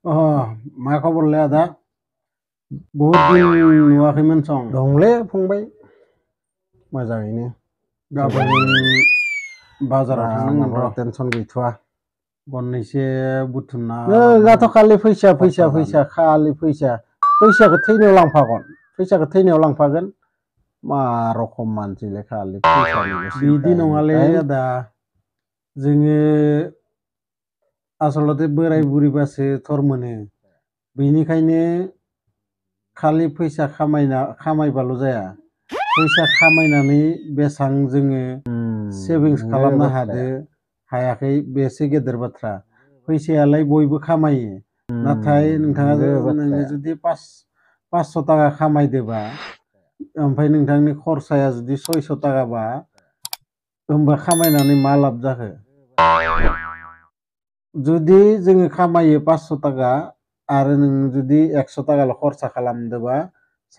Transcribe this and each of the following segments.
अ मा खबरलै आदा बहुद दिन नुवाखैमोन सं दंलै फंबाय मोजाङैनो गाबोन बाजाराव थांनांगोन माबा र' टेनसन गैथ'आ गननैसो बुथुमना दाथ' खालि फैसा खरसा फैसा जानो फैसा खालि फैसाखौ थैनायाव लांफागोन फैसाखौ थैनायाव लांफागोन मा रखम मानसिलै खालि बिदि नङालै टाइम आदा जोङो आसलथे बोराय बुरिबासो थर मोनो बेनिखायनो खालि फैसा खामायबाल' जाया फैसा खामायनानै बेसेबां जोङो सेभिंस नंगौ खालामनो हादो बाथ्राया हायाखै बेसो गेदेर बाथ्रा फैसायालाय बयबो खामायो नाथाय नंगौ नोङो बाथ्राया जुदि 500 थाखा खामायदोबा ओमफ्राय नोंथांनि खरसाया जुदि 600 थाखाबा होमबा खामायनानै मा लाब जाखो जुदि जोङो खामायो 500 थाखा आरो नों जुदि 100 थाखाल' खरसा खालामदोबा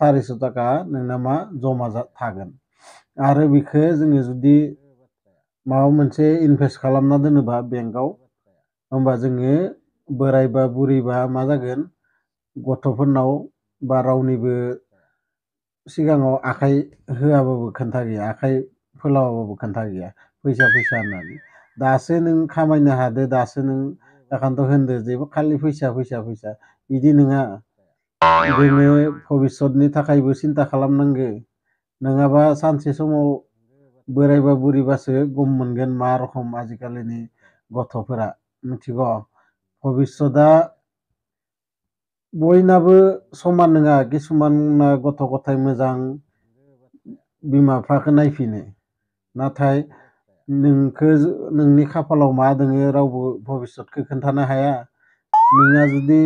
400 थाखा नोंना मा जमा थागोन आरो बेखौ जोङो जुदि माबा मोनसे इनभेस्ट खालामना दोनोबा बेंकआव होमबा जोङो बोरायबा बुरैबा मा जागोन गथ'फोरनाव बा रावनिबो सिगाङाव आखाइ होआबाबो खोन्था गैया आखाइ फोलावाबाबो खोन्था गैया फैसा होननानै दासो नों खामायनो हादो दासो नों एखान्थ' होनदो जेबो खालि फैसा बिदि नङा जोङो भबिसतनि थाखायबो सिन्था खालामनांगो नङाबा सानसे समाव बोरायबा बुरिबासो गम मोनगोन मा रखम आजिखालिनि गथ'फोरा मिथिगौ भबिसतआ बयनाबो समान नङा किसुमाना गथ' गथाय मोजां बिमा बिफाखौ नायफिनो नाथाय नोंनि खाफालाव मा दोङो रावबो भबिसतखौ खोन्थानो हाया नोंहा जुदि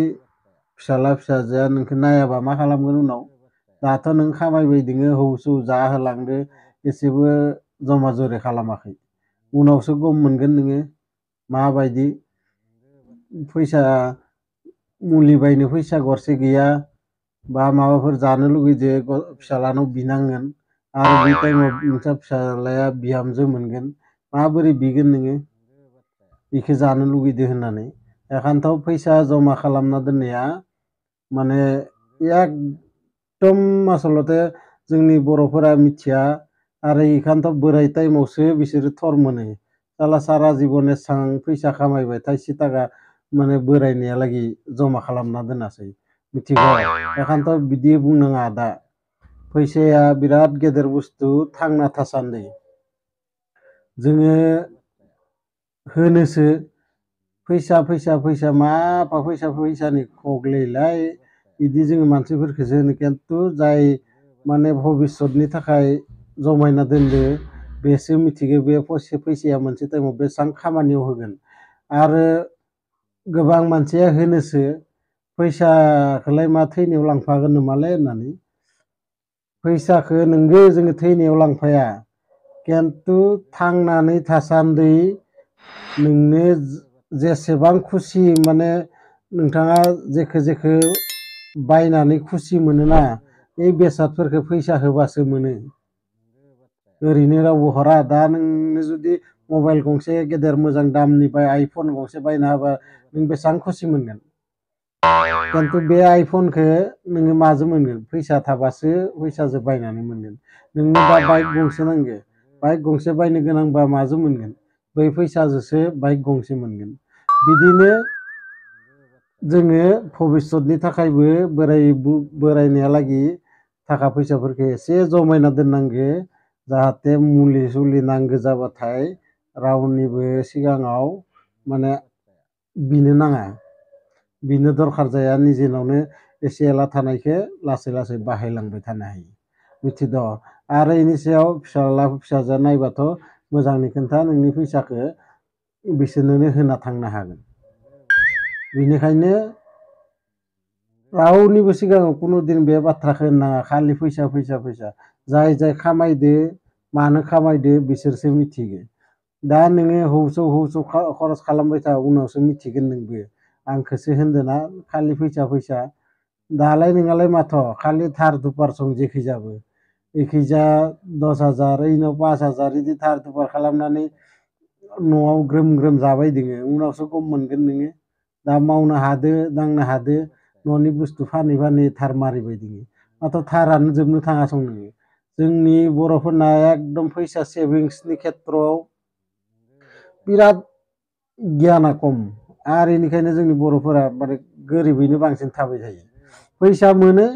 फिसाला फिसाजोआ नोंखौ नायाबा मा खालामगोन उनाव दाथ' नों खामायबाय दोङो हौसौ जाहोलांदो एसेबो जमा जरि खालामाखै उनावसो गम मोनगोन नोङो माबायदि फैसा मुलि बायनो फैसा गरसे गैया बा माबाफोर जानो लुगैदो फिसालानाव बिनांगोन आरो बे टाइमाव नोंस्रा फिसालाया बिहामजो मोनगोन माबोरै बिगोन नोङो बेखौ जानो लुगैदो होननानै एखान्थ' फैसा जमा खालामना दोननाया माने एकदम आसलथे जोंनि बर'फोरा मिथिया आरो इखानथ' बोराय टाइमावसो बिसोरो थर मोनो साला सारा जिबन एसां फैसा खामायबाय थाइसे थाखा माने बोरायनायालागि जमा खालामना दोनासै मिथिगौ एखानथ' बिदि बुंनाङा दा फैसाया बिराद गेदेर बुस्थु थांना थासान्दि जोङो होनोसो फैसा मा फैसानि खगलैलाय बिदि जोङो मानसिफोरखौसो होनो खिन्थु जाय माने भबिसतनि थाखाय जमायना दोनदो बेसो मिथिगौ बे फैसाया मोनसे टाइमाव बेसेबां खामानियाव होगोन आरो गोबां मानसिया होनोसो फैसाखौलाय मा थैनायाव लांफागोन नामालै होननानै फैसाखौ नोंगो जोङो थैनायाव लांफाया खिन्थु थांनानै थासान्दि नोंनो जेसेबां खुसि माने नोंथाङा जेखो बायनानै खुसि मोनोना बे बेसादफोरखौ फैसा होबासो मोनो ओरैनो रावबो हरा दा नोंनो जुदि मबाइल गंसे गेदेर मोजां दामनिफ्राय आइफन गंसे बायना होबा नों बेसेबां खुसि मोनगोन खिन्थु बे आइफनखौ नोङो माजों मोनगोन फैसा थाबासो फैसाजों बायनानै मोनगोन नोंनो दा बाइक गंसे नांगौ बाइक गंसे बायनो गोनांबा माजों मोनगोन बै फैसाजोंसो बाइक गंसे मोनगोन बिदिनो जोङो भबिसतनि थाखायबो बोरायनायालागि थाखा फैसाफोरखौ एसे जमायना दोननांगो जाहाथे मुलि सुलि नांगौ जाबाथाय रावनिबो सिगाङाव माने बिनो नाङा बिनो दरखार जाया निजेनावनो एसे एला थानायखौ लासै लासै बाहायलांबाय थानो हायो मिथिद' आरो बेनि सायाव फिसाजोआ नायबाथ' मोजांनि खोन्था नोंनि फैसाखौ बिसोरनोनो होना थांनो हागोन बेनिखायनो रावनिबो सिगाङाव खुनुदिन बे बाथ्राखौ होननाङा खालि फैसा जाय खामायदो मानो खामायदो बिसोरसो मिथिगो दा नोङो हौसौ खरस खालामबाय था उनावसो मिथिगोन नोंबो आंखौसो होनदोंना खालि फैसा दालाय नोंहालाय माथ' खालि थार दुपार सं जेखैजाबो एखैजा 10,000 इनाव 5,000 बिदि थार दुपार खालामनानै न'आव ग्रोम ग्रोम जाबाय दोङो उनावसो गम मोनगोन नोङो दा मावनो हादो दांनो हादो न'नि बुस्थु फानै फानै थार मारिबाय दोङो नाथाय थारानो जोबनो थाङासं नोङो जोंनि बर'फोरना एकदम फैसा सेभिंसनि खेथ्रआव बिराद गियाना खम आरो बेनिखायनो जोंनि बर'फोरा माने गोरिबैनो बांसिन थाबाय थायो फैसा मोनो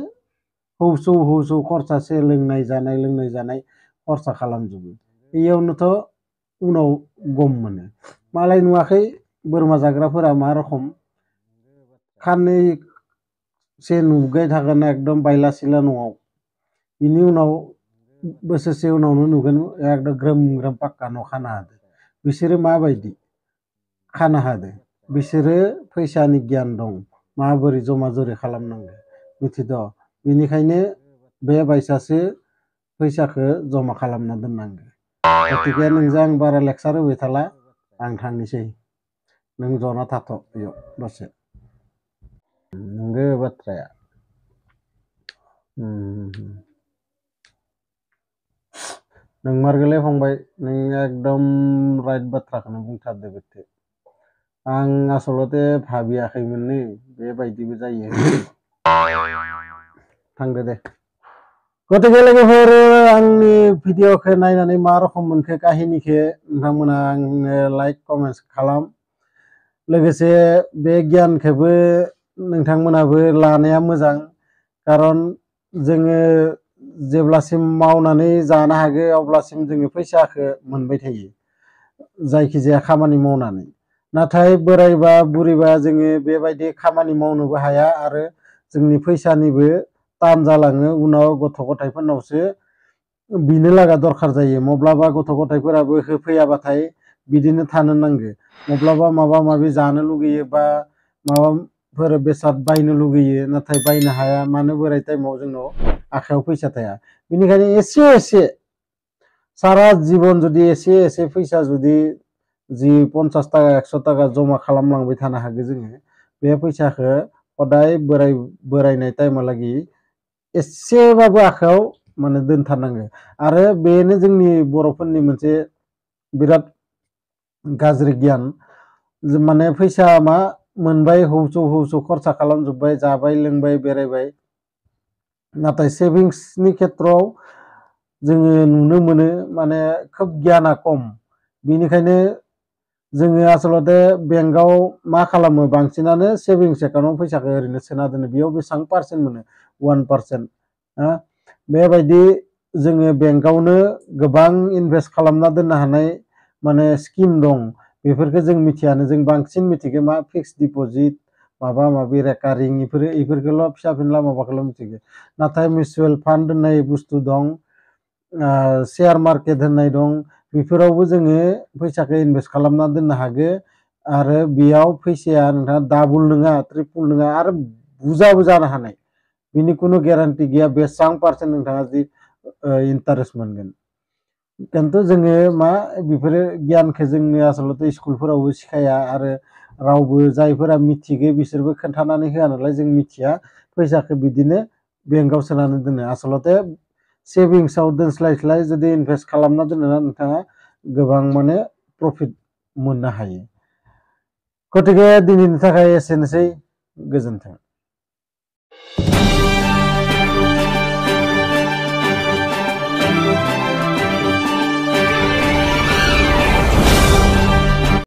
हौसौ खरसासे लोंनाय जानाय खरसा खालामजोबो बेयावनोथ' उनाव गम मोनो मालाय नुवाखै बोरमा जाग्राफोरा मा रखम खाननैसे नुबाय थागोन एकदम बायला सिला न'आव बिनि उनाव बोसोरसे उनावनो नुगोन एकदम ग्रोम ग्रोम पाक्का न' खानो हादो बिसोरो माबायदि खानो हादो बिसोरो फैसानि गियान दं माबोरै जमा जरि खालामनांगौ मिथिद' बेनिखायनो बे बायसासो फैसाखौ जमा खालामना दोननांगौ गतिके नोंजों आं बारा लेक्सार होबाय थाला आं थांनोसै नों जना थाथ' बेयाव दसे नंगौ बाथ्राया नोंमारगोलै फंबाय नों एकदम राइट बाथ्राखौनो बुंथारदो बेखौ आं आसलते भाबियाखैमोनलै बेबायदिबो जायो थांदो दे गतिके लोगोफोर आंनि भिडिअखौ नायनानै मा रखम मोनखो काहिनिखौ नोंथांमोना आंनो लाइक कमेन्ट्स खालाम लोगोसे बे गियानखौबो नोंथांमोनाबो लानाया मोजां खारन जोङो जेब्लासिम मावनानै जानो हागो अब्लासिम जोङो फैसाखौ मोनबाय थायो जायखिजाया खामानि मावनानै नाथाय बोरायबा बुरैबा जोङो बेबायदि खामानि मावनोबो हाया आरो जोंनि फैसानिबो टान जालाङो उनाव गथ' गथायफोरनावसो बिनो लागा दरखार जायो मब्लाबा गथ' गथायफोराबो होफैयाबाथाय बिदिनो थानो नांगो मब्लाबा माबा माबि जानो लुगैयो बा माबाफोर बेसाद बायनो लुगैयो नाथाय बायनो हाया मानो बोराय टाइमाव जोंनाव आखायाव फैसा थाया बेनिखायनो एसे सारा जीवन जुदि एसे फैसा जुदि 50 थाखा 100 थाखा जमा खालामलांबाय थानो हागो जोङो बे फैसाखौ हदाय बोरायनाय टाइमहालागि एसेबाबो आखायाव माने दोनथारनांगो आरो बेनो जोंनि बर'फोरनि मोनसे बिराद गाज्रि गियान माने फैसा मा मोनबाय हौसौ खरसा खालामजोब्बाय जाबाय लोंबाय बेरायबाय नाथाय सेभिंसनि खेथ्रआव जोङो नुनो मोनो माने खोब गियाना खम बेनिखायनो जोङो आसलते बेंकआव मा खालामो बांसिनानो सेभिंस एकाउन्टआव फैसाखौ ओरैनो सोना दोनो बेयाव बेसेबां पार्सेन्ट मोनो 1% बेबायदि जोङो बेंकआवनो गोबां इनभेस्ट खालामना दोननो हानाय माने स्किम दं बेफोरखौ जों मिथियानो जों बांसिन मिथिगो मा फिक्स डिप'जिट माबा माबि रेकारिं इफोरखौल' फिसा फिनला माबाखौल' मिथिगो नाथाय मिउचुवेल फान्ड होननाय बुस्थु दं शेयार मार्केट होननाय दं बेफोरावबो जोङो फैसाखौ इनभेस्ट खालामना दोननो हागो आरो बेयाव फैसाया नोंथाङा डाबल नङा ट्रिपल नङा आरो बुरजाबो जानो हानाय बिनि खुनु गेरान्टि गैया बेसेबां पार्सेन्ट नोंथाङा जि इन्टारेस्ट मोनगोन खिन्थु जोङो मा बेफोरो गियानखौ जोंनो आसलते स्कुलफोरावबो सिखाया आरो रावबो जायफोरा मिथिगो बिसोरबो खोन्थानानै होआ नालाय जों मिथिया फैसाखौ बिदिनो बेंकआव सोनानै दोनो आसलते सेभिंसआव दोनस्लायस्लाय जुदि इनभेस्ट खालामना दोनोना नोंथाङा गोबां माने प्रफिट मोननो हायो गतिके दिनैनि थाखाय एसेनोसै गोजोन्थों